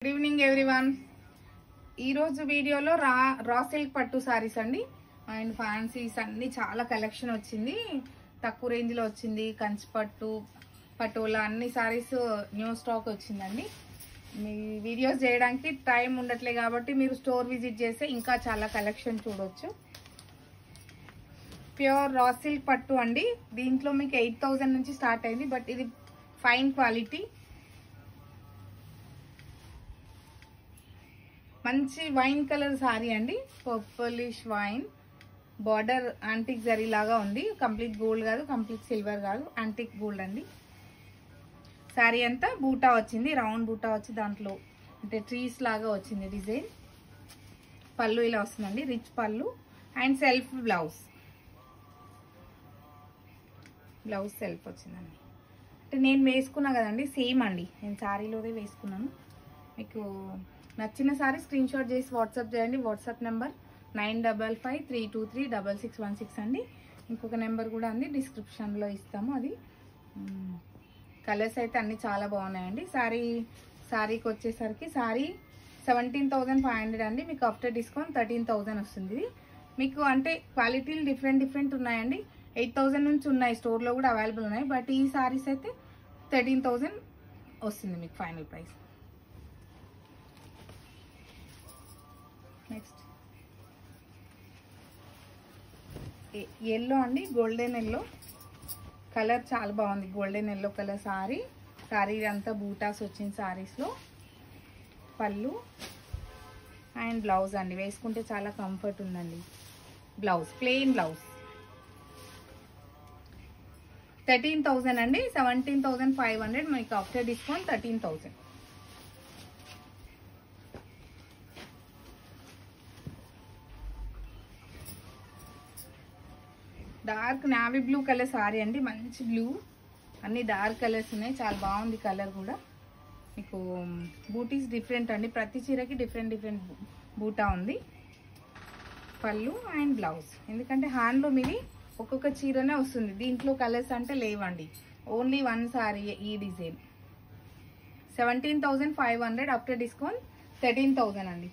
Good evening everyone. ఈరోజు వీడియోలో raw silk పట్టు సారీస్ అండి అండ్ ఫ్యాన్సీస్ అన్ని చాలా కలెక్షన్ వచ్చింది. తక్కువ రేంజ్లో వచ్చింది. కంచి పట్టు, పటోలా అన్ని సారీస్ న్యూ స్టాక్ వచ్చిందండి. మీ వీడియోస్ చేయడానికి టైం ఉండట్లే కాబట్టి మీరు స్టోర్ విజిట్ చేస్తే ఇంకా చాలా కలెక్షన్ చూడొచ్చు. ప్యూర్ రా సిల్క్ పట్టు అండి. దీంట్లో మీకు 8000 నుంచి స్టార్ట్ అయింది. బట్ ఇది ఫైన్ క్వాలిటీ, మంచి వైన్ కలర్ సారీ అండి. Purplish wine, border antique zari లాగా ఉంది. కంప్లీట్ గోల్డ్ కాదు, కంప్లీట్ సిల్వర్ కాదు, యాంటిక్ గోల్డ్ అండి. సారీ అంతా బూటా వచ్చింది, రౌండ్ బూటా వచ్చి దాంట్లో అంటే ట్రీస్ లాగా వచ్చింది డిజైన్. పళ్ళు ఇలా వస్తుందండి, రిచ్ పళ్ళు అండ్ సెల్ఫ్ బ్లౌజ్ సెల్ఫ్ వచ్చిందండి. అంటే నేను వేసుకున్నా కదండి, సేమ్ అండి. నేను సారీలోనే వేసుకున్నాను. మీకు నచ్చిన సారీ స్క్రీన్ షాట్ చేసి వాట్సాప్ చేయండి. వాట్సాప్ నెంబర్ 9553236616 అండి. ఇంకొక నెంబర్ కూడా ఉంది, డిస్క్రిప్షన్లో ఇస్తాము. అది కలర్స్ అయితే అన్ని చాలా బాగున్నాయండి. సారీకి వచ్చేసరికి సారీ 17,500 అండి. మీకు ఆఫ్టర్ డిస్కౌంట్ 13,000 వస్తుంది. మీకు అంటే క్వాలిటీలు డిఫరెంట్ ఉన్నాయండి. 8,000 నుంచి ఉన్నాయి, స్టోర్లో కూడా అవైలబుల్ ఉన్నాయి. బట్ ఈ సారీస్ అయితే 13,000 వస్తుంది మీకు ఫైనల్ ప్రైస్. నెక్స్ట్ ఎల్లో అండి, గోల్డెన్ ఎల్లో కలర్ చాలా బాగుంది. గోల్డెన్ ఎల్లో కలర్ సారీ అంతా బూటాస్ వచ్చింది సారీస్లో. పళ్ళు అండ్ బ్లౌజ్ అండి, వేసుకుంటే చాలా కంఫర్ట్ ఉందండి. బ్లౌజ్ ప్లెయిన్ బ్లౌజ్ 13,000 అండి. 17,500 మీకు after discount 13,000. Dark navy blue colour sorry అండి. మంచి బ్లూ, అన్ని డార్క్ కలర్స్ ఉన్నాయి. చాలా బాగుంది కలర్ కూడా. మీకు బూటీస్ డిఫరెంట్ అండి, ప్రతి చీరకి డిఫరెంట్ బూటా ఉంది. పళ్ళు అండ్ బ్లౌజ్, ఎందుకంటే హ్యాండ్లూమ్ ఇది ఒక్కొక్క చీరనే వస్తుంది. దీంట్లో కలర్స్ అంటే లేవండి, ఓన్లీ వన్ సారీ ఈ డిజైన్. 17,500 ఆఫ్టర్ డిస్కౌంట్ 13,000 అండి.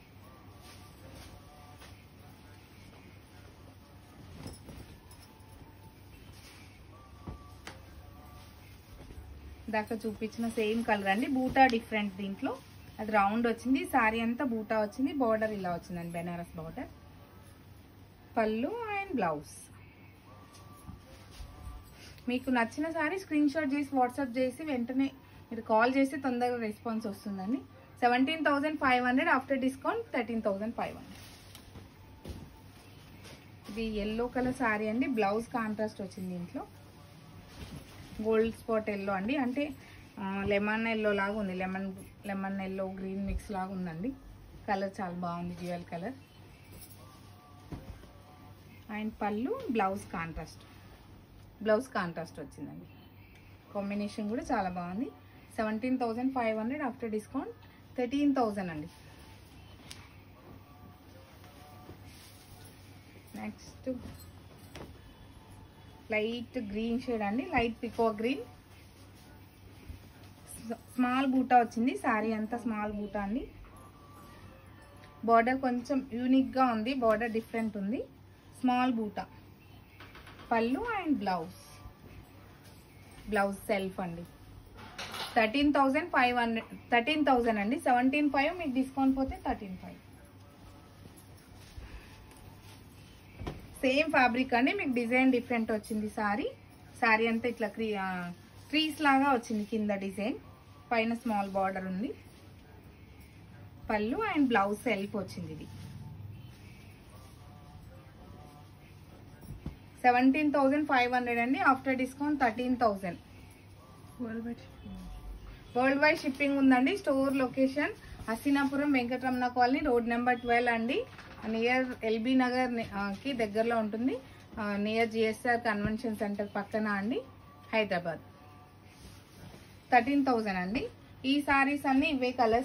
దాకా చూపించిన సేమ్ కలర్ అండి. బూటా డిఫరెంట్, దీంట్లో అది రౌండ్ వచ్చింది. సారీ అంతా బూటా వచ్చింది. బార్డర్ ఇలా వచ్చిందండి, బెనారస్ బార్డర్. పళ్ళు అండ్ బ్లౌజ్. మీకు నచ్చిన సారీ స్క్రీన్ షాట్ చేసి వాట్సాప్ చేసి వెంటనే మీరు కాల్ చేసి తొందరగా రెస్పాన్స్ వస్తుందండి. 17,500 ఆఫ్టర్ డిస్కౌంట్ 13,500. ఇది ఎల్లో కలర్ సారీ అండి. బ్లౌజ్ కాంట్రాస్ట్ వచ్చింది. దీంట్లో గోల్డ్ స్పాట్ ఎల్లో అండి, అంటే లెమన్ ఎల్లో లాగా ఉంది. లెమన్ ఎల్లో గ్రీన్ మిక్స్ లాగా ఉందండి. కలర్ చాలా బాగుంది, డ్యూయల్ కలర్. అండ్ పళ్ళు బ్లౌజ్ కాంట్రాస్ట్ వచ్చిందండి. కాంబినేషన్ కూడా చాలా బాగుంది. 17,500 ఆఫ్టర్ డిస్కౌంట్ 13,000 అండి. నెక్స్ట్ లైట్ గ్రీన్ షేడ్ అండి, లైట్ పికో గ్రీన్. స్మాల్ బూటా వచ్చింది. సారీ అంతా స్మాల్ బూటా అండి. బార్డర్ కొంచెం యూనిక్గా ఉంది, బార్డర్ డిఫరెంట్ ఉంది. స్మాల్ బూటా. పళ్ళు అండ్ బ్లౌజ్ సెల్ఫ్ అండి. 13,000 అండి. 17,500 మీకు డిస్కౌంట్ పోతే 13,500. సేమ్ ఫ్యాబ్రిక్ అండి, మీకు డిజైన్ డిఫరెంట్ వచ్చింది. సారీ అంతా ఇట్లా ట్రీస్ లాగా వచ్చింది. కింద డిజైన్, పైన స్మాల్ బార్డర్ ఉంది. పళ్ళు అండ్ బ్లౌజ్ సెల్ఫ్ వచ్చింది. ఇది 17,500 అండి. After discount 13,000. World wide shipping ఉందండి. Store location Hasinapuram, Venkataramana colony, road number 12 అండి. నియర్ ఎల్బీ నగర్ కి దగ్గరలో ఉంటుంది. నియర్ జిఎస్ఆర్ కన్వెన్షన్ సెంటర్ పక్కన అండి, హైదరాబాద్. 13,000 అండి. ఈ సారీస్ అన్ని ఇవే కలర్స్.